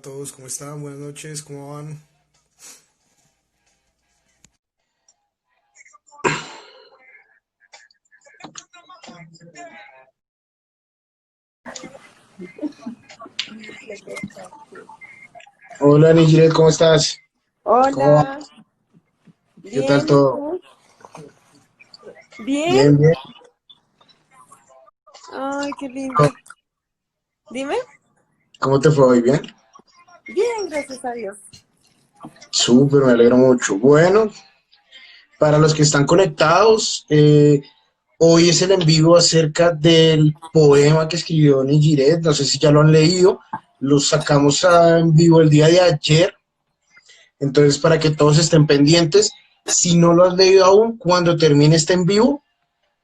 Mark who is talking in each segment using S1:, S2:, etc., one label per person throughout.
S1: a todos, ¿cómo están? Buenas noches, ¿cómo van?
S2: Hola Nigiret, ¿cómo estás? ¿Cómo va?
S3: Hola,
S2: ¿Qué tal
S3: bien, ¿y
S2: todo?
S3: tú? Bien,
S2: Bien, bien.
S3: ay, qué
S2: ¿Cómo
S3: lindo. Dime.
S2: cómo te fue hoy? ¿Bien?
S3: Bien, gracias a Dios.
S2: Súper, me alegro mucho. Bueno, para los que están conectados, hoy es el en vivo acerca del poema que escribió Nigiret. No sé si ya lo han leído. Lo sacamos en vivo el día de ayer. Entonces, para que todos estén pendientes, si no lo has leído aún, cuando termine este en vivo,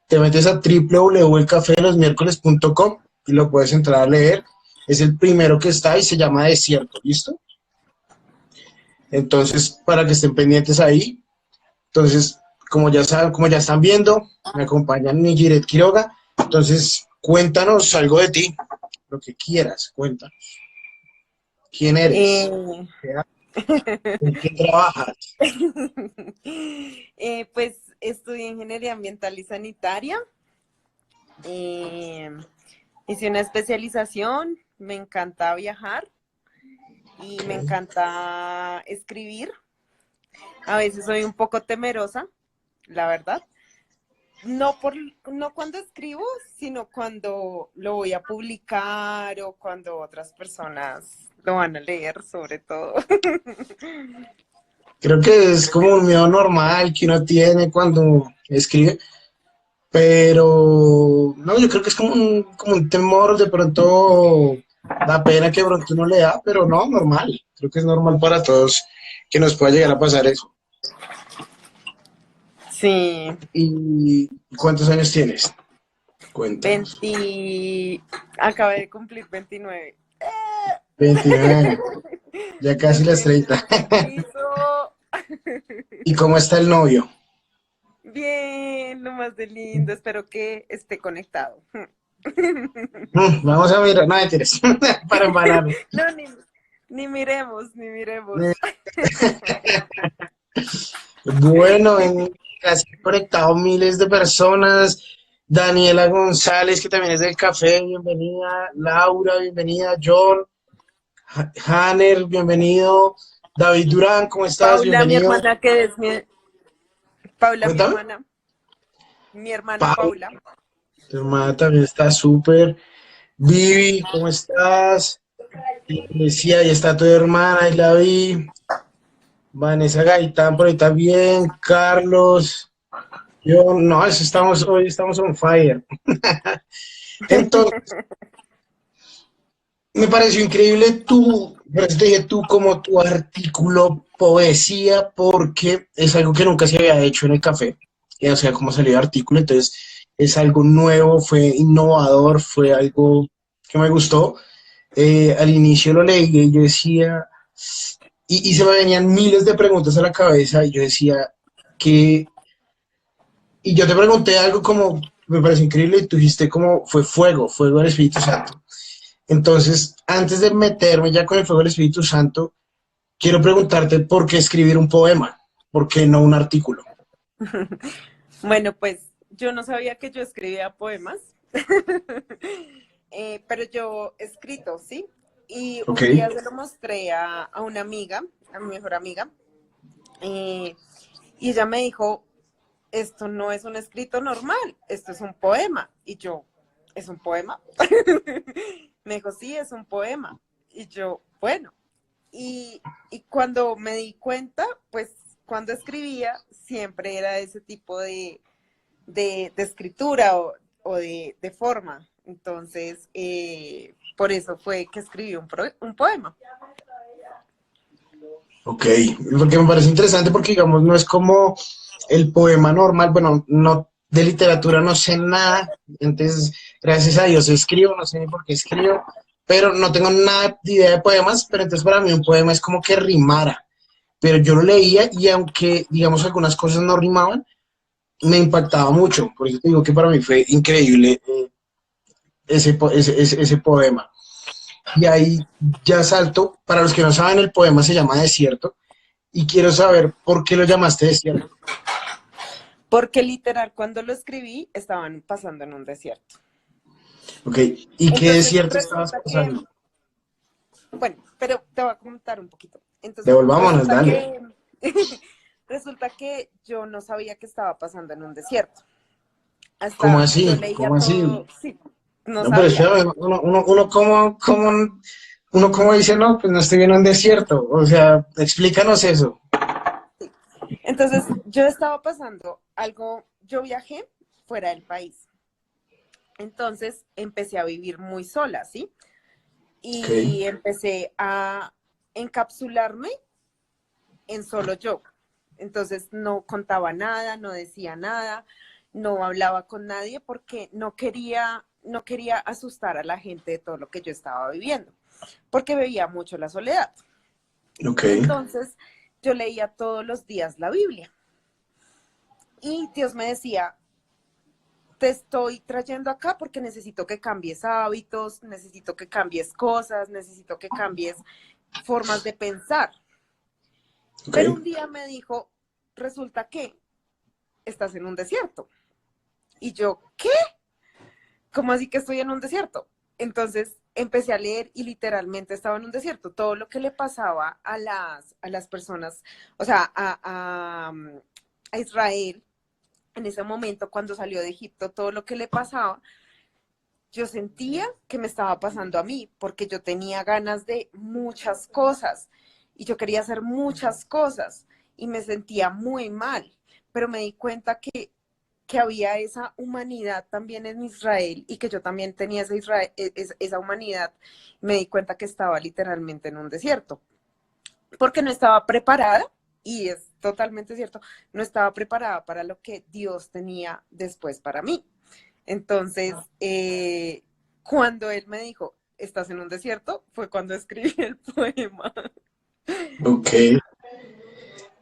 S2: te metes a www.elcafedelosmiércoles.com y lo puedes entrar a leer. Es el primero que está y se llama Desierto, ¿listo? Entonces, para que estén pendientes ahí. Entonces, como ya saben, como ya están viendo, me acompañan Nigiret Quiroga. Entonces, cuéntanos algo de ti, lo que quieras, cuéntanos. ¿Quién eres?
S3: Eh,
S2: ¿Qué haces? ¿En qué trabajas?
S3: pues estudié ingeniería ambiental y sanitaria. eh, Hice una especialización, me encanta viajar y me
S2: Okay.
S3: encanta escribir. A veces soy un poco temerosa, la verdad. No cuando escribo, sino cuando lo voy a publicar o cuando otras personas lo van a leer, sobre todo.
S2: Creo que es como un miedo normal que uno tiene cuando escribe. Pero no, yo creo que es como un temor, de pronto da pena que de pronto uno le da, pero no, normal. Creo que es normal para todos que nos pueda llegar a pasar eso.
S3: Sí,
S2: ¿Y cuántos años tienes? Cuéntanos.
S3: 20, acabé de cumplir 29.
S2: 29, ya
S3: Ya
S2: casi las
S3: estoy en el
S2: 30.
S3: último piso.
S2: ¿Y cómo está el novio?
S3: Bien, lo más de lindo. Espero que esté conectado.
S2: Vamos a mirar, no me tires, para embalarme.
S3: No, ni miremos, ni miremos.
S2: Bueno, casi conectado miles de personas. Daniela González, que también es del café, bienvenida. Laura, bienvenida. John, Hanner, bienvenido. David Durán, ¿cómo estás?
S3: Paula, mi
S2: Bienvenido.
S3: hermana, que es Paula,
S2: Cuéntame.
S3: mi hermana
S2: Pau,
S3: Paula.
S2: tu hermana también está súper. Vivi, ¿cómo estás? Sí, ahí está tu hermana, ahí la vi. Vanessa Gaitán, por ahí también. Carlos. Yo, no, hoy estamos on fire. Entonces, me pareció increíble por eso te dije tú, como tu artículo poesía, porque es algo que nunca se había hecho en el café. O sea, como salió el artículo, entonces es algo nuevo, fue innovador, fue algo que me gustó. Al inicio lo leí y yo decía, y se me venían miles de preguntas a la cabeza y yo decía que, y yo te pregunté algo como, me pareció increíble y tú dijiste como fue fuego, fuego del Espíritu Santo. Entonces, antes de meterme ya con el fuego del Espíritu Santo, quiero preguntarte por qué escribir un poema, por qué no un artículo.
S3: Bueno, pues yo no sabía que yo escribía poemas, pero yo he escrito, ¿sí? Y
S2: Ok,
S3: un día se lo mostré a una amiga, a mi mejor amiga, eh, y ella me dijo, esto no es un escrito normal, esto es un poema. Y yo, ¿es un poema? Me dijo, sí, es un poema. Y yo, bueno. Y cuando me di cuenta, pues cuando escribía, siempre era ese tipo de escritura o de forma. Entonces, por eso fue que escribí un poema.
S2: ok, porque me parece interesante porque, digamos, no es como el poema normal, bueno, no, de literatura no sé nada, entonces, gracias a Dios escribo, no sé ni por qué escribo, pero no tengo nada de idea de poemas, pero entonces para mí un poema es como que rimara, pero yo lo leía y aunque, digamos, algunas cosas no rimaban, me impactaba mucho, por eso te digo que para mí fue increíble ese poema. Y ahí ya salto, para los que no saben, el poema se llama Desierto, y quiero saber por qué lo llamaste Desierto.
S3: Porque literal, cuando lo escribí, estaban pasando en un desierto.
S2: Ok, ¿y qué
S3: Entonces,
S2: desierto estabas
S3: resulta que,
S2: pasando?
S3: bueno, pero te voy a comentar un poquito. Entonces,
S2: Devolvámonos,
S3: resulta
S2: dale.
S3: que, resulta que yo no sabía que estaba pasando en un desierto.
S2: ¿Cómo
S3: Hasta yo
S2: así?
S3: leía
S2: ¿Cómo así?
S3: todo, sí, no
S2: No, pero
S3: sabía.
S2: espérame, uno como dice, no, pues no estoy en un desierto. O sea, explícanos eso.
S3: Entonces, yo estaba pasando algo, yo viajé fuera del país. Entonces, empecé a vivir muy sola, ¿sí?
S2: Ok,
S3: Y empecé a encapsularme en solo yo. Entonces, no contaba nada, no decía nada, no hablaba con nadie porque no quería asustar a la gente de todo lo que yo estaba viviendo, porque veía mucho la soledad.
S2: ok,
S3: Entonces, yo leía todos los días la Biblia y Dios me decía, te estoy trayendo acá porque necesito que cambies hábitos, necesito que cambies cosas, necesito que cambies formas de pensar.
S2: ok.
S3: Pero un día me dijo, resulta que estás en un desierto. Y yo, ¿qué? ¿Cómo así que estoy en un desierto? Entonces empecé a leer y literalmente estaba en un desierto. Todo lo que le pasaba a las personas, o sea, a Israel en ese momento cuando salió de Egipto, todo lo que le pasaba, yo sentía que me estaba pasando a mí, porque yo tenía ganas de muchas cosas y yo quería hacer muchas cosas y me sentía muy mal, pero me di cuenta que había esa humanidad también en Israel y que yo también tenía esa humanidad. Me di cuenta que estaba literalmente en un desierto, porque no estaba preparada, y es totalmente cierto, no estaba preparada para lo que Dios tenía después para mí. Entonces, cuando él me dijo, estás en un desierto, fue cuando escribí el poema.
S2: Ok.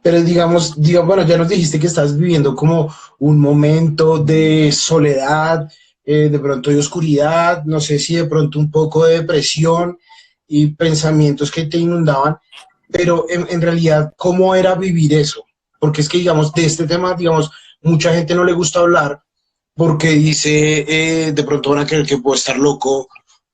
S2: Pero digamos, bueno, ya nos dijiste que estás viviendo como un momento de soledad, de pronto de oscuridad, no sé si de pronto un poco de depresión y pensamientos que te inundaban, pero en realidad, ¿cómo era vivir eso? Porque es que, digamos, de este tema, digamos, mucha gente no le gusta hablar porque dice, de pronto van a creer que puedo estar loco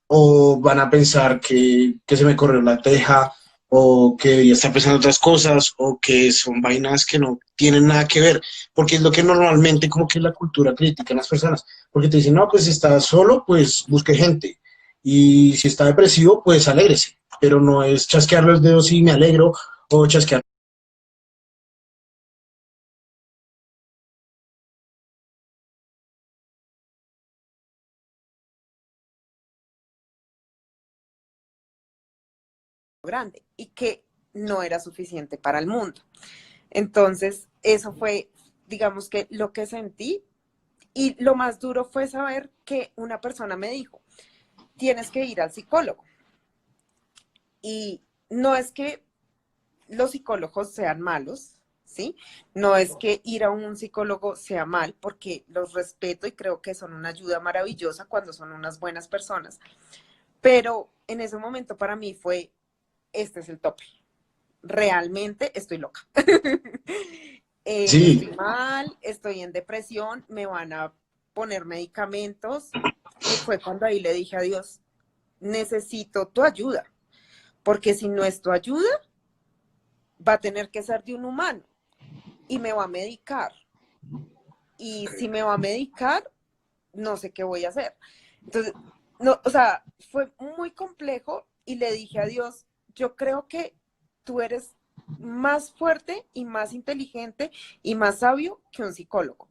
S2: o van a pensar que se me corrió la teja o que debería estar pensando otras cosas o que son vainas que no tienen nada que ver, porque es lo que normalmente como que la cultura critica en las personas, porque te dicen, no, pues si está solo, pues busque gente y si está depresivo, pues alégrese, pero no es chasquear los dedos y me alegro o chasquear
S3: Grande y que no era suficiente para el mundo. Entonces, eso fue, digamos que lo que sentí, y lo más duro fue saber que una persona me dijo, tienes que ir al psicólogo. Y no es que los psicólogos sean malos, ¿sí? No es que ir a un psicólogo sea mal, porque los respeto y creo que son una ayuda maravillosa cuando son unas buenas personas. Pero en ese momento para mí fue, este es el tope. Realmente estoy loca.
S2: sí,
S3: Estoy mal, estoy en depresión, me van a poner medicamentos. Y fue cuando ahí le dije a Dios, necesito tu ayuda, porque si no es tu ayuda, va a tener que ser de un humano y me va a medicar. Y si me va a medicar, no sé qué voy a hacer. Entonces, no, o sea, fue muy complejo y le dije a Dios, yo creo que tú eres más fuerte y más inteligente y más sabio que un psicólogo.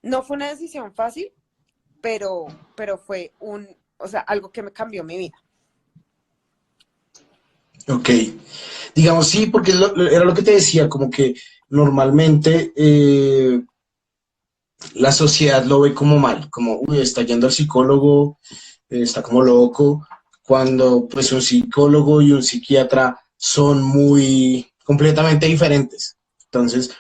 S3: No fue una decisión fácil, pero fue o sea, algo que me cambió mi vida.
S2: ok. Digamos, sí, porque era lo que te decía, como que normalmente la sociedad lo ve como mal, como, uy, está yendo al psicólogo, está como loco, cuando pues un psicólogo y un psiquiatra son muy completamente diferentes. Entonces,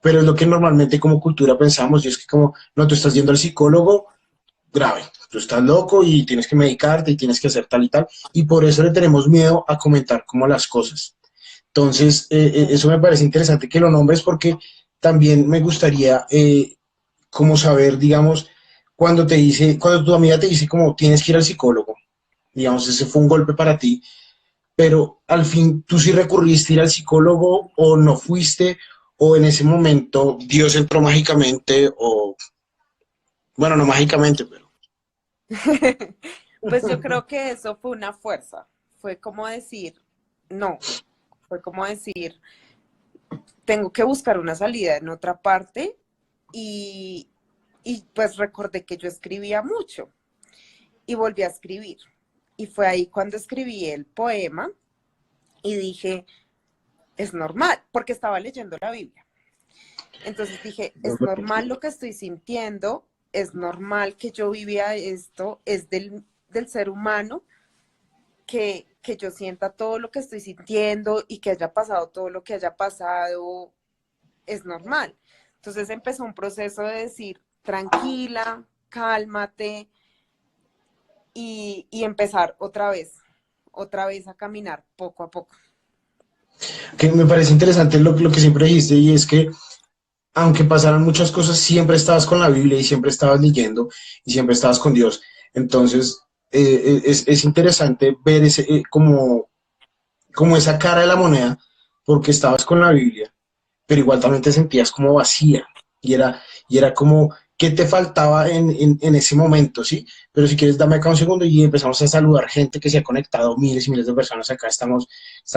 S2: pero es lo que normalmente como cultura pensamos, y es que como, no, tú estás yendo al psicólogo, grave, tú estás loco y tienes que medicarte y tienes que hacer tal y tal, y por eso le tenemos miedo a comentar como las cosas. Entonces, eso me parece interesante que lo nombres porque también me gustaría como saber, digamos, cuando tu amiga te dice como tienes que ir al psicólogo, digamos, ese fue un golpe para ti, pero al fin tú sí recurriste a ir al psicólogo o no fuiste, o en ese momento Dios entró mágicamente, o bueno, no mágicamente, pero
S3: Pues yo creo que eso fue una fuerza, fue como decir, no, fue como decir, tengo que buscar una salida en otra parte y, y pues recordé que yo escribía mucho y volví a escribir. Y fue ahí cuando escribí el poema y dije, es normal, porque estaba leyendo la Biblia. Entonces dije, es normal lo que estoy sintiendo, es normal que yo vivía esto, es del ser humano que yo sienta todo lo que estoy sintiendo y que haya pasado todo lo que haya pasado, es normal. Entonces empezó un proceso de decir, tranquila, cálmate y empezar otra vez a caminar poco a poco.
S2: que me parece interesante lo que siempre dijiste, y es que aunque pasaran muchas cosas, siempre estabas con la Biblia y siempre estabas leyendo y siempre estabas con Dios. Entonces, es interesante ver ese, como esa cara de la moneda, porque estabas con la Biblia, pero igual también te sentías como vacía y era como, ¿qué te faltaba en ese momento? ¿Sí? Pero si quieres, dame acá un segundo y empezamos a saludar gente que se ha conectado, miles y miles de personas acá, estamos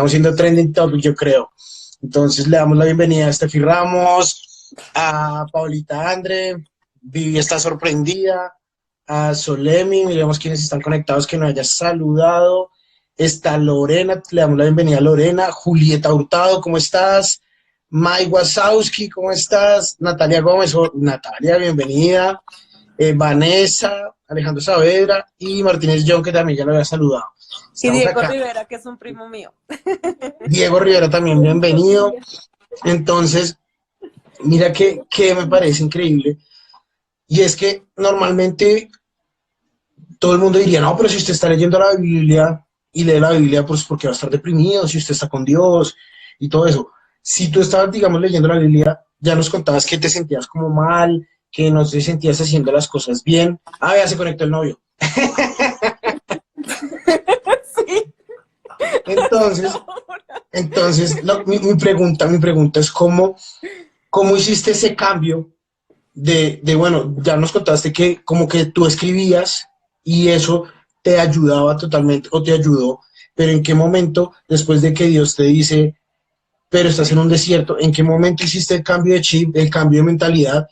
S2: siendo trending topic, yo creo. Entonces le damos la bienvenida a Steffi Ramos, a Paulita Andre, Vivi está sorprendida, a Solemi, miremos quiénes están conectados que nos hayas saludado. Está Lorena, le damos la bienvenida a Lorena, Julieta Hurtado, ¿cómo estás? Mai Wazowski, ¿cómo estás? Natalia Gómez, Natalia, bienvenida. Vanessa, Alejandro Saavedra y Martínez John, que también ya lo había saludado.
S3: Y
S2: Estamos
S3: Diego
S2: acá.
S3: Rivera, que es un primo mío.
S2: Diego Rivera también, bienvenido. Entonces, mira que me parece increíble. Y es que normalmente todo el mundo diría, no, pero si usted está leyendo la Biblia y lee la Biblia, pues porque va a estar deprimido, si usted está con Dios y todo eso. Si tú estabas, digamos, leyendo la Biblia, ya nos contabas que te sentías como mal, que no te sentías haciendo las cosas bien. Ah, ya se conectó el novio.
S3: Sí.
S2: Entonces, mi pregunta es cómo hiciste ese cambio bueno, ya nos contaste que como que tú escribías y eso te ayudaba totalmente o te ayudó, pero ¿en qué momento, después de que Dios te dice, pero estás en un desierto, en qué momento hiciste el cambio de chip, el cambio de mentalidad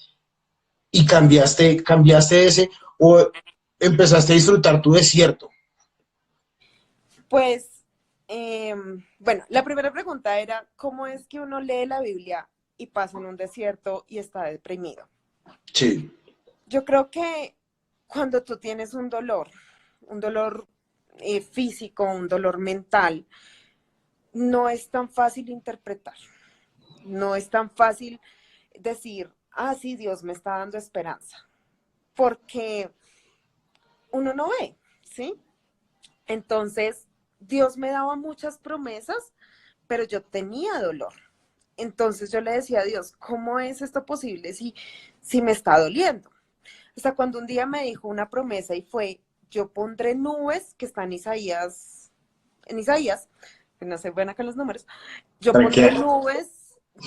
S2: y cambiaste ese o empezaste a disfrutar tu desierto?
S3: Pues, bueno, la primera pregunta era, ¿cómo es que uno lee la Biblia y pasa en un desierto y está deprimido?
S2: Sí.
S3: Yo creo que cuando tú tienes un dolor físico, un dolor mental, no es tan fácil interpretar, no es tan fácil decir, ah, sí, Dios me está dando esperanza, porque uno no ve, ¿sí? Entonces, Dios me daba muchas promesas, pero yo tenía dolor. Entonces yo le decía a Dios, ¿cómo es esto posible si me está doliendo? Hasta cuando un día me dijo una promesa y fue, yo pondré nubes, que está en Isaías, que no soy buena con los números,
S2: Tranquilo.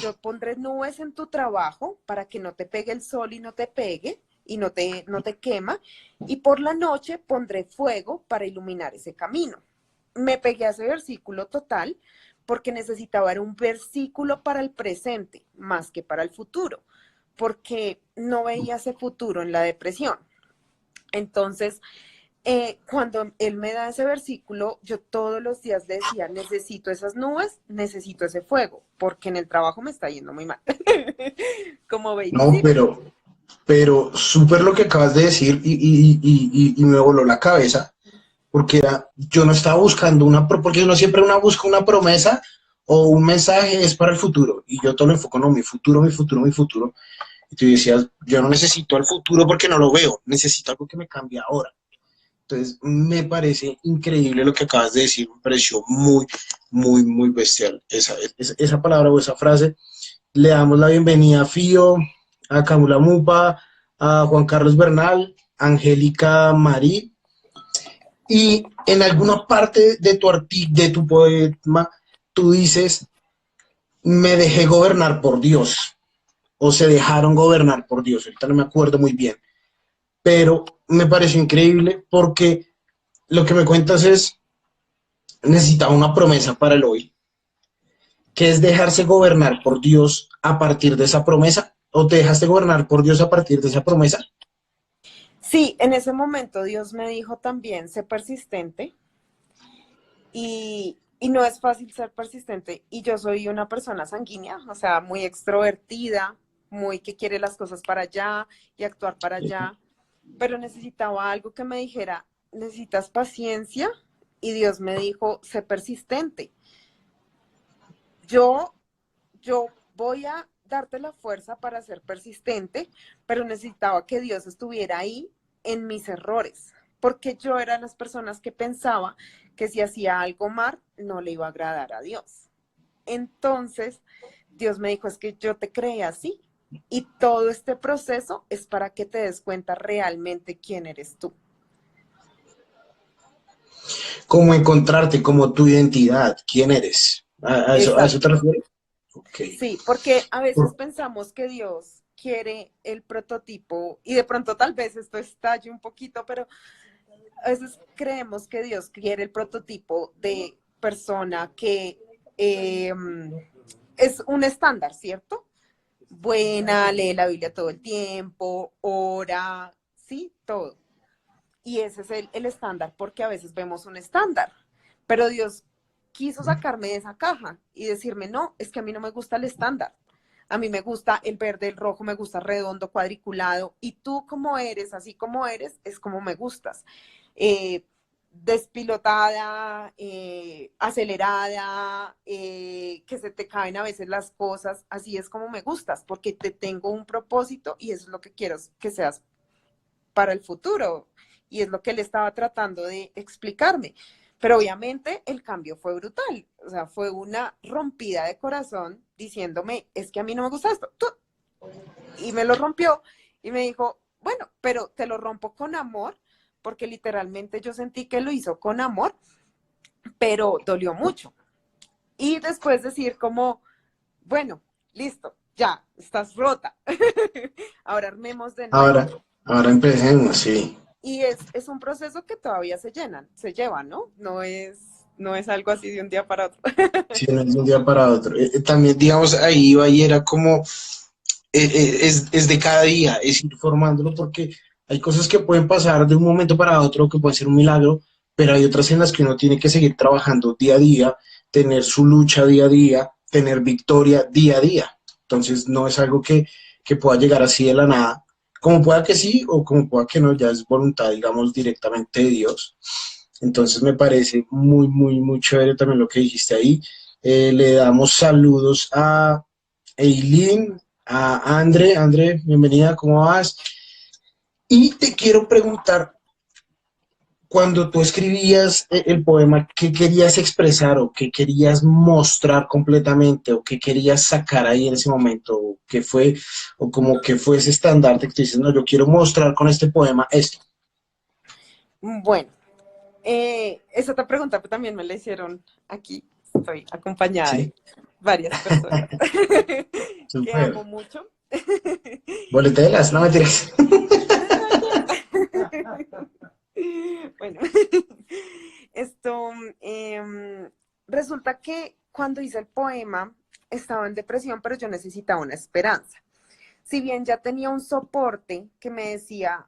S3: yo pondré nubes en tu trabajo para que no te pegue el sol y no te pegue y no te quema, y por la noche pondré fuego para iluminar ese camino. Me pegué a ese versículo total porque necesitaba era un versículo para el presente más que para el futuro, porque no veía ese futuro en la depresión. Entonces, cuando él me da ese versículo, yo todos los días le decía, necesito esas nubes, necesito ese fuego, porque en el trabajo me está yendo muy mal. Como
S2: No,
S3: babysitter.
S2: pero súper lo que acabas de decir y me voló la cabeza, porque yo no estaba buscando porque uno siempre busca una promesa o un mensaje es para el futuro, y yo todo lo enfoco, no, mi futuro, mi futuro, mi futuro, y tú decías, yo no necesito el futuro porque no lo veo, necesito algo que me cambie ahora. Entonces, me parece increíble lo que acabas de decir, me pareció muy, muy, muy bestial esa palabra o esa frase. Le damos la bienvenida a Fío, a Camila Mupa, a Juan Carlos Bernal, a Angélica Marí, y en alguna parte de de tu poema, tú dices, me dejé gobernar por Dios, o se dejaron gobernar por Dios, ahorita no me acuerdo muy bien, pero me pareció increíble porque lo que me cuentas es, necesitaba una promesa para el hoy, que es dejarse gobernar por Dios a partir de esa promesa, o te dejaste gobernar por Dios a partir de esa promesa.
S3: Sí, en ese momento Dios me dijo también, sé persistente y no es fácil ser persistente. Y yo soy una persona sanguínea, o sea, muy extrovertida, muy que quiere las cosas para allá y actuar para allá, pero necesitaba algo que me dijera, necesitas paciencia y Dios me dijo, sé persistente. Yo, yo voy a darte la fuerza para ser persistente, pero necesitaba que Dios estuviera ahí en mis errores, porque yo era de las personas que pensaba que si hacía algo mal, no le iba a agradar a Dios. Entonces, Dios me dijo, es que yo te creé así y todo este proceso es para que te des cuenta realmente quién eres tú.
S2: Cómo encontrarte, como tu identidad, quién eres. A eso te
S3: Exacto.
S2: refieres? Ok.
S3: Sí, porque a veces pensamos que Dios quiere el prototipo y de pronto tal vez esto estalle un poquito, pero a veces creemos que Dios quiere el prototipo de persona que eh, es un estándar, ¿cierto? Buena, lee la Biblia todo el tiempo, ora, sí, todo. Y ese es el estándar, porque a veces vemos un estándar, pero Dios quiso sacarme de esa caja y decirme, no, es que a mí no me gusta el estándar. A mí me gusta el verde, el rojo, me gusta redondo, cuadriculado, y tú como eres, así como eres, es como me gustas. Eh, Despilotada, acelerada, que se te caen a veces las cosas, así es como me gustas, porque te tengo un propósito y eso es lo que quiero que seas para el futuro. Y es lo que él estaba tratando de explicarme. Pero obviamente el cambio fue brutal. O sea, fue una rompida de corazón diciéndome, es que a mí no me gusta esto. ¡Tú! Y me lo rompió y me dijo, bueno, pero te lo rompo con amor, porque literalmente yo sentí que lo hizo con amor, pero dolió mucho. Y después decir como, bueno, listo, ya, estás rota. Ahora armemos de
S2: Ahora,
S3: nuevo.
S2: ahora empecemos, sí.
S3: Y es un proceso que todavía se lleva, ¿no? No es algo así de un día para otro.
S2: Sí, no es de un día para otro. También, digamos, ahí iba y era como, es de cada día, es ir formándolo porque hay cosas que pueden pasar de un momento para otro, que puede ser un milagro, pero hay otras en las que uno tiene que seguir trabajando día a día, tener su lucha día a día, tener victoria día a día. Entonces, no es algo que pueda llegar así de la nada, como pueda que sí o como pueda que no, ya es voluntad, digamos, directamente de Dios. Entonces me parece muy, muy, muy chévere también lo que dijiste ahí. Le damos saludos a Eileen, a Andre. Andre, bienvenida, ¿cómo vas? Y te quiero preguntar, cuando tú escribías el poema, ¿qué querías expresar o qué querías mostrar completamente o qué querías sacar ahí en ese momento? ¿O qué fue, o como que fue ese estandarte que tú dices, no, yo quiero mostrar con este poema esto?
S3: Bueno, esa otra pregunta pues, también me la hicieron aquí. Estoy acompañada
S2: Sí,
S3: de varias personas que
S2: súper.
S3: amo mucho.
S2: Boleteras, no me
S3: Y
S2: tires.
S3: bueno, esto resulta que cuando hice el poema estaba en depresión, pero yo necesitaba una esperanza. Si bien ya tenía un soporte que me decía,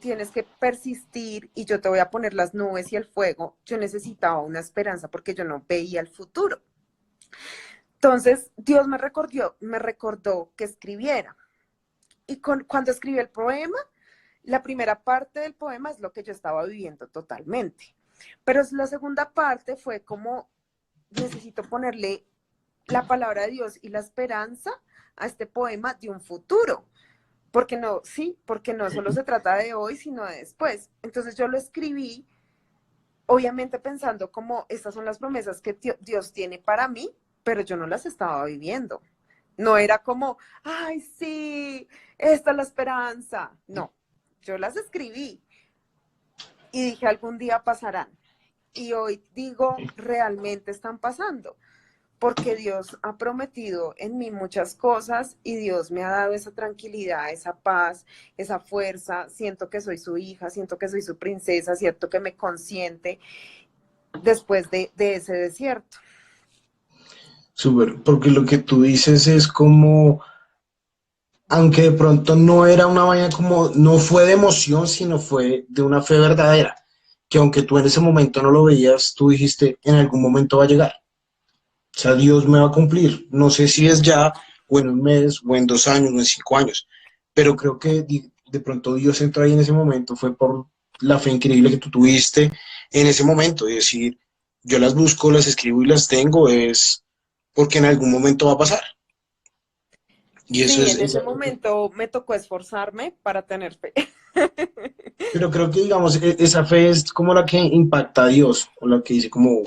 S3: tienes que persistir y yo te voy a poner las nubes y el fuego, yo necesitaba una esperanza porque yo no veía el futuro. Entonces, Dios me recordó que escribiera. Y cuando escribí el poema, la primera parte del poema es lo que yo estaba viviendo totalmente. Pero la segunda parte fue como necesito ponerle la palabra de Dios y la esperanza a este poema de un futuro, porque no, sí, porque no solo se trata de hoy, sino de después. Entonces yo lo escribí, obviamente pensando como estas son las promesas que Dios tiene para mí, pero yo no las estaba viviendo. No era como, ay, sí, esta es la esperanza. No, yo las escribí y dije, algún día pasarán. Y hoy digo, realmente están pasando, porque Dios ha prometido en mí muchas cosas y Dios me ha dado esa tranquilidad, esa paz, esa fuerza. Siento que soy su hija, siento que soy su princesa, siento que me consiente después de ese desierto.
S2: Súper, porque lo que tú dices es como, aunque de pronto no era una vaina como, no fue de emoción, sino fue de una fe verdadera, que aunque tú en ese momento no lo veías, tú dijiste, en algún momento va a llegar. O sea, Dios me va a cumplir. No sé si es ya, o en un mes, o en 2 años, o en 5 años, pero creo que de pronto Dios entró ahí en ese momento, fue por la fe increíble que tú tuviste en ese momento, y decir, yo las busco, las escribo y las tengo, es porque en algún momento va a pasar. Y eso
S3: Sí,
S2: es,
S3: en ese momento me tocó esforzarme para tener fe.
S2: pero creo que, digamos, esa fe es como la que impacta a Dios, o la que dice como,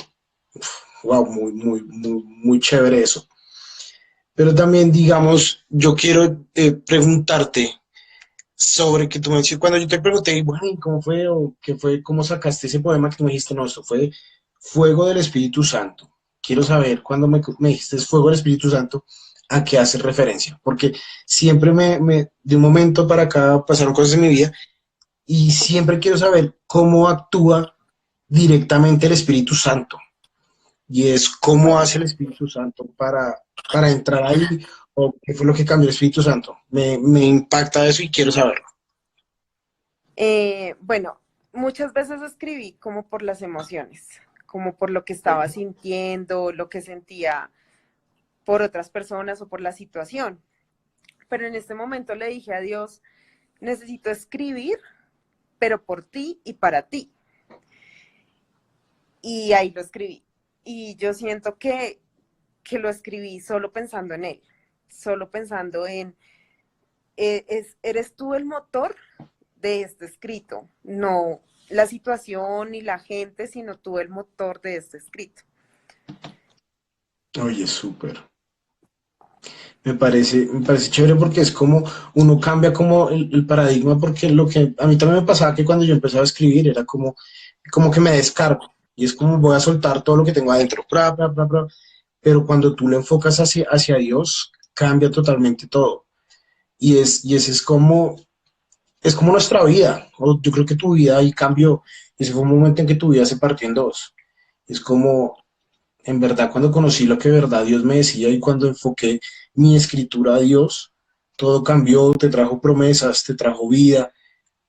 S2: wow, muy, muy, muy, muy chévere eso. Pero también, digamos, yo quiero preguntarte sobre que tú me dijiste, cuando yo te pregunté, bueno, ¿y cómo fue? O qué fue, cómo sacaste ese poema que tú me dijiste, no, esto fue Fuego del Espíritu Santo. Quiero saber, cuando me dijiste Fuego del Espíritu Santo, ¿a qué haces referencia? Porque siempre de un momento para acá pasaron cosas en mi vida y siempre quiero saber cómo actúa directamente el Espíritu Santo. Y es cómo
S3: Bueno,
S2: hace el Espíritu Santo para entrar ahí, o qué fue lo que cambió el Espíritu Santo. Me impacta eso y quiero saberlo.
S3: bueno, muchas veces escribí como por las emociones, como por lo que estaba sintiendo, lo que sentía por otras personas o por la situación. Pero en este momento le dije a Dios, necesito escribir, pero por ti y para ti. Y ahí lo escribí. Y yo siento que lo escribí solo pensando en él, solo pensando en, eres tú el motor de este escrito, no la situación ni la gente, sino tú el motor de este escrito.
S2: Oye, súper. Me parece chévere porque es como uno cambia como el paradigma, porque lo que a mí también me pasaba que cuando yo empezaba a escribir era como que me descargo y es como voy a soltar todo lo que tengo adentro, pero cuando tú lo enfocas hacia Dios, cambia totalmente todo. Y ese es como nuestra vida, o yo creo que tu vida ahí cambió, ese fue un momento en que tu vida se partió en dos. Es como en verdad, cuando conocí lo que de verdad Dios me decía y cuando enfoqué mi escritura a Dios, todo cambió, te trajo promesas, te trajo vida.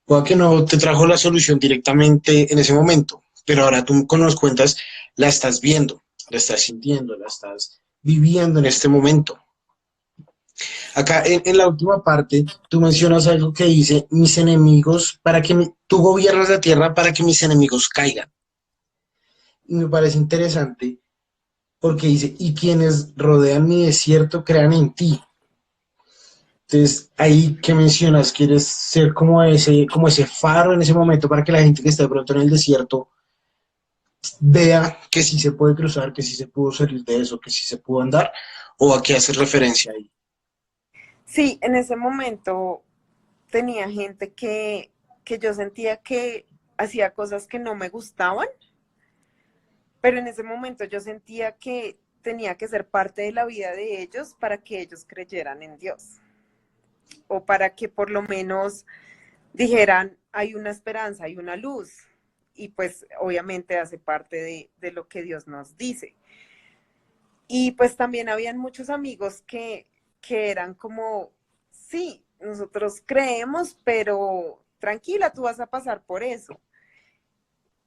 S2: Puede que no te trajo la solución directamente en ese momento, pero ahora tú con los cuentas la estás viendo, la estás sintiendo, la estás viviendo en este momento. Acá en la última parte, tú mencionas algo que dice, mis enemigos, tú gobiernas la tierra para que mis enemigos caigan. Y me parece interesante porque dice, y quienes rodean mi desierto crean en ti. Entonces, ahí que mencionas, quieres ser como ese faro en ese momento para que la gente que está de pronto en el desierto vea que sí se puede cruzar, que sí se pudo salir de eso, que sí se pudo andar, o a qué haces referencia ahí.
S3: Sí, en ese momento tenía gente que yo sentía que hacía cosas que no me gustaban, pero en ese momento yo sentía que tenía que ser parte de la vida de ellos para que ellos creyeran en Dios o para que por lo menos dijeran, hay una esperanza, hay una luz. Y pues obviamente hace parte de lo que Dios nos dice. Y pues también habían muchos amigos que eran como, sí, nosotros creemos, pero tranquila, tú vas a pasar por eso.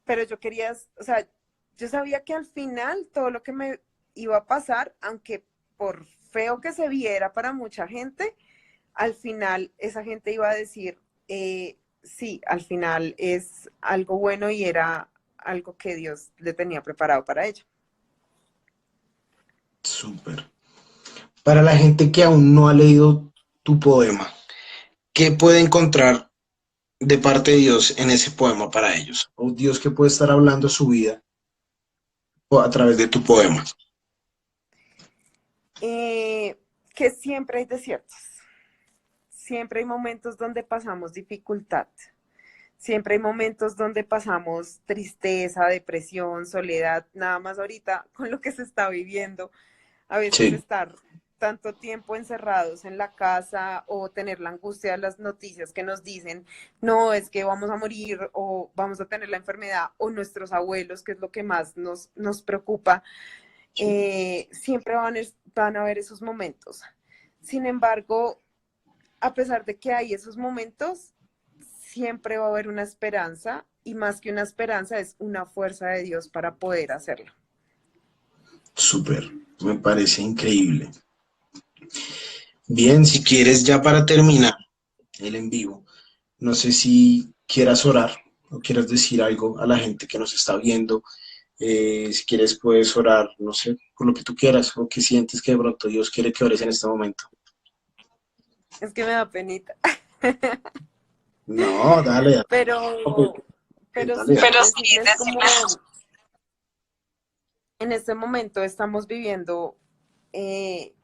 S3: Pero yo quería, o sea, yo sabía que al final todo lo que me iba a pasar, aunque por feo que se viera para mucha gente, al final esa gente iba a decir, sí, al final es algo bueno y era algo que Dios le tenía preparado para ella.
S2: Súper. Para la gente que aún no ha leído tu poema, ¿qué puede encontrar de parte de Dios en ese poema para ellos? O Dios que puede estar hablando su vida a través de tu poema.
S3: Que siempre hay desiertos, siempre hay momentos donde pasamos dificultad, siempre hay momentos donde pasamos tristeza, depresión, soledad, nada más ahorita con lo que se está viviendo. A veces
S2: Sí,
S3: estar tanto tiempo encerrados en la casa o tener la angustia de las noticias que nos dicen, no, es que vamos a morir o vamos a tener la enfermedad o nuestros abuelos, que es lo que más nos preocupa, siempre van a haber esos momentos. Sin embargo, a pesar de que hay esos momentos, siempre va a haber una esperanza y más que una esperanza es una fuerza de Dios para poder hacerlo.
S2: súper, me parece increíble. Bien, si quieres ya para terminar el en vivo, no sé si quieras orar o quieras decir algo a la gente que nos está viendo. Si quieres puedes orar, no sé, por lo que tú quieras o que sientes que de pronto Dios quiere que ores en este momento.
S3: Es que me da penita.
S2: No, dale, dale, no, pues,
S3: Pero, pero
S2: dale,
S3: sí,
S2: dale.
S3: decirles como en este momento estamos viviendo eh,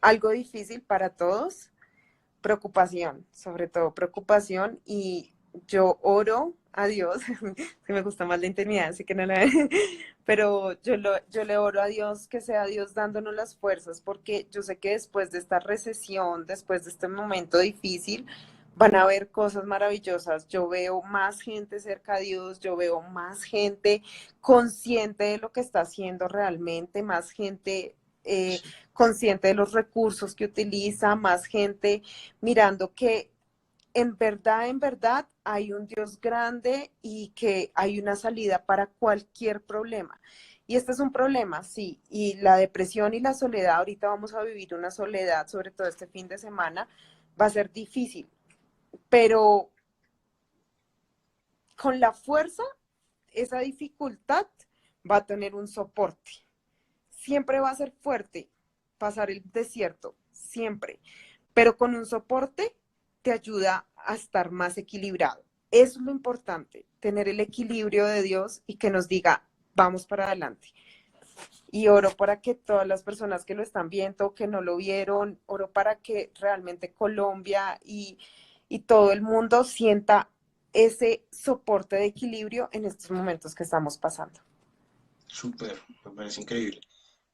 S3: algo difícil para todos, preocupación, sobre todo preocupación, y yo oro a Dios, que me gusta más la intimidad, así que no la pero yo le oro a Dios que sea Dios dándonos las fuerzas, porque yo sé que después de esta recesión, después de este momento difícil, van a haber cosas maravillosas. Yo veo más gente cerca de Dios, yo veo más gente consciente de lo que está haciendo realmente, más gente consciente de los recursos que utiliza, más gente mirando que en verdad, hay un Dios grande y que hay una salida para cualquier problema. Y este es un problema, sí, y la depresión y la soledad, ahorita vamos a vivir una soledad, sobre todo este fin de semana, va a ser difícil, pero con la fuerza, esa dificultad va a tener un soporte. Siempre va a ser fuerte pasar el desierto, siempre, pero con un soporte te ayuda a estar más equilibrado. Eso es lo importante, tener el equilibrio de Dios y que nos diga, vamos para adelante. Y oro para que todas las personas que lo están viendo, que no lo vieron, oro para que realmente Colombia y todo el mundo sienta ese soporte de equilibrio en estos momentos que estamos pasando.
S2: Súper, me parece increíble.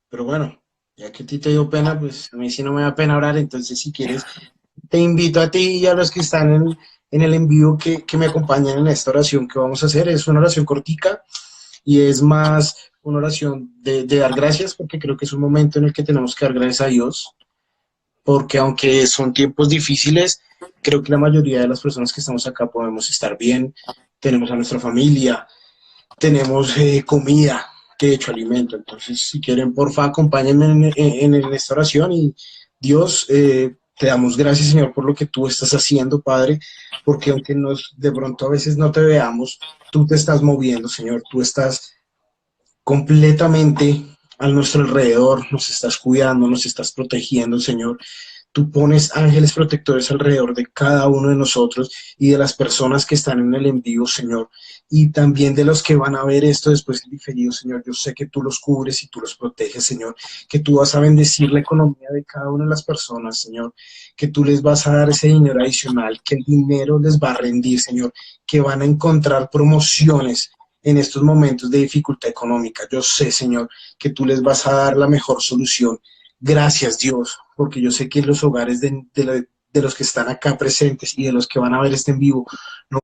S2: Pero bueno, ya que a ti te dio pena, pues a mí sí no me da pena orar, entonces si quieres, te invito a ti y a los que están en el envío que me acompañen en esta oración que vamos a hacer. Es una oración cortica y es más una oración de dar gracias, porque creo que es un momento en el que tenemos que dar gracias a Dios, porque aunque son tiempos difíciles, creo que la mayoría de las personas que estamos acá podemos estar bien, tenemos a nuestra familia, tenemos comida, de hecho alimento. Entonces, si quieren, porfa, acompáñenme en esta oración y Dios, te damos gracias, Señor, por lo que tú estás haciendo, Padre, porque aunque de pronto a veces no te veamos, tú te estás moviendo, Señor, tú estás completamente a nuestro alrededor, nos estás cuidando, nos estás protegiendo, Señor. Tú pones ángeles protectores alrededor de cada uno de nosotros y de las personas que están en el envío, Señor, y también de los que van a ver esto después en diferido, Señor. Yo sé que tú los cubres y tú los proteges, Señor, que tú vas a bendecir la economía de cada una de las personas, Señor, que tú les vas a dar ese dinero adicional, que el dinero les va a rendir, Señor, que van a encontrar promociones en estos momentos de dificultad económica. Yo sé, Señor, que tú les vas a dar la mejor solución. Gracias, Dios, porque yo sé que los hogares de los que están acá presentes y de los que van a ver este en vivo no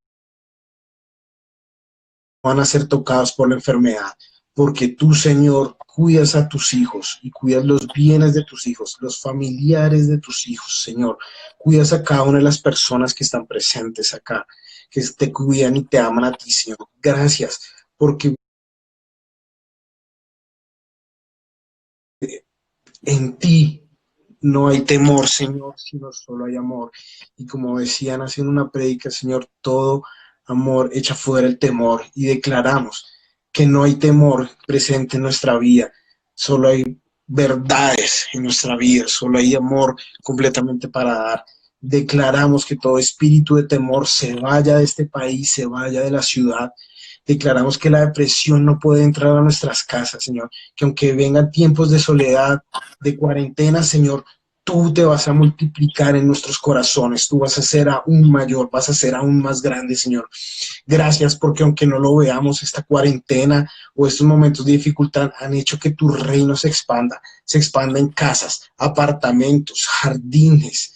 S2: van a ser tocados por la enfermedad, porque tú, Señor, cuidas a tus hijos y cuidas los bienes de tus hijos, los familiares de tus hijos, Señor. Cuidas a cada una de las personas que están presentes acá, que te cuidan y te aman a ti, Señor. Gracias, porque en ti no hay temor, Señor, sino solo hay amor. Y como decían haciendo una prédica, Señor, todo amor echa fuera el temor. Y declaramos que no hay temor presente en nuestra vida, solo hay verdades en nuestra vida, solo hay amor completamente para dar. Declaramos que todo espíritu de temor se vaya de este país, se vaya de la ciudad. Declaramos que la depresión no puede entrar a nuestras casas, Señor. Que aunque vengan tiempos de soledad, de cuarentena, Señor, tú te vas a multiplicar en nuestros corazones. Tú vas a ser aún mayor, vas a ser aún más grande, Señor. Gracias porque aunque no lo veamos, esta cuarentena o estos momentos de dificultad han hecho que tu reino se expanda en casas, apartamentos, jardines.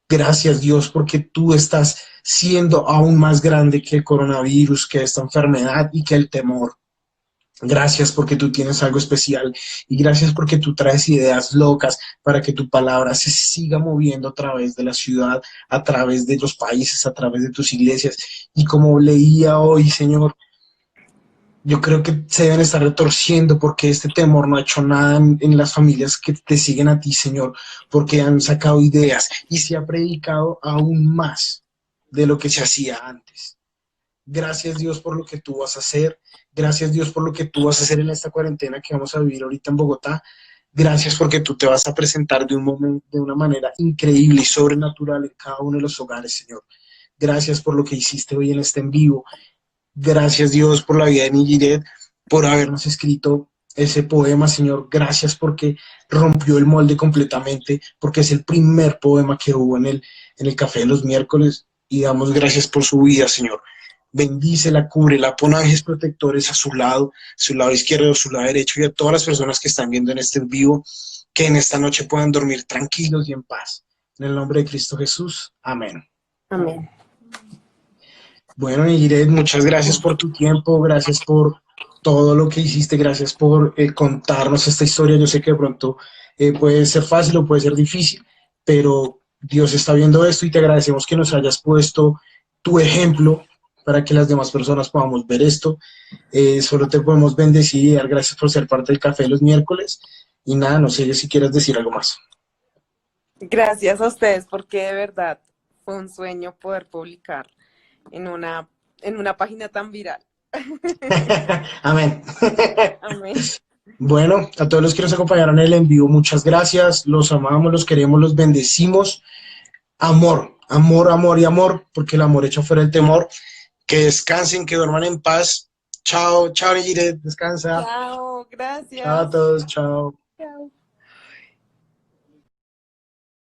S2: Gracias, Dios, porque tú estás siendo aún más grande que el coronavirus, que esta enfermedad y que el temor. Gracias porque tú tienes algo especial y gracias porque tú traes ideas locas para que tu palabra se siga moviendo a través de la ciudad, a través de los países, a través de tus iglesias. Y como leía hoy, Señor, yo creo que se deben estar retorciendo porque este temor no ha hecho nada en las familias que te siguen a ti, Señor, porque han sacado ideas y se ha predicado aún más de lo que se hacía antes. Gracias, Dios, por lo que tú vas a hacer. Gracias, Dios, por lo que tú vas a hacer en esta cuarentena que vamos a vivir ahorita en Bogotá. Gracias porque tú te vas a presentar de una manera increíble y sobrenatural en cada uno de los hogares, Señor. Gracias por lo que hiciste hoy en este en vivo. Gracias, Dios, por la vida de Nigiret, por habernos escrito ese poema, Señor. Gracias porque rompió el molde completamente, porque es el primer poema que hubo en el Café de los Miércoles. Y damos gracias por su vida, Señor. Bendícela, cúbrela, pon ángeles protectores a su lado izquierdo, su lado derecho, y a todas las personas que están viendo en este en vivo, que en esta noche puedan dormir tranquilos y en paz. En el nombre de Cristo Jesús. Amén.
S3: Amén.
S2: Bueno, Nigiret, muchas gracias por tu tiempo, gracias por todo lo que hiciste, gracias por contarnos esta historia. Yo sé que de pronto puede ser fácil o puede ser difícil, pero Dios está viendo esto y te agradecemos que nos hayas puesto tu ejemplo para que las demás personas podamos ver esto. Solo te podemos bendecir y dar gracias por ser parte del Café de los Miércoles. Y nada, no sé si quieres decir algo más.
S3: Gracias a ustedes porque de verdad fue un sueño poder publicar en una página tan viral.
S2: Amén.
S3: Amén.
S2: Bueno, a todos los que nos acompañaron en el en vivo, muchas gracias. Los amamos, los queremos, los bendecimos. Amor, amor, amor y amor, porque el amor echa fuera el temor. Que descansen, que duerman en paz. Chao, chao, Nigiret, descansa.
S3: Chao,
S2: Chao a
S3: gracias.
S2: todos, chao.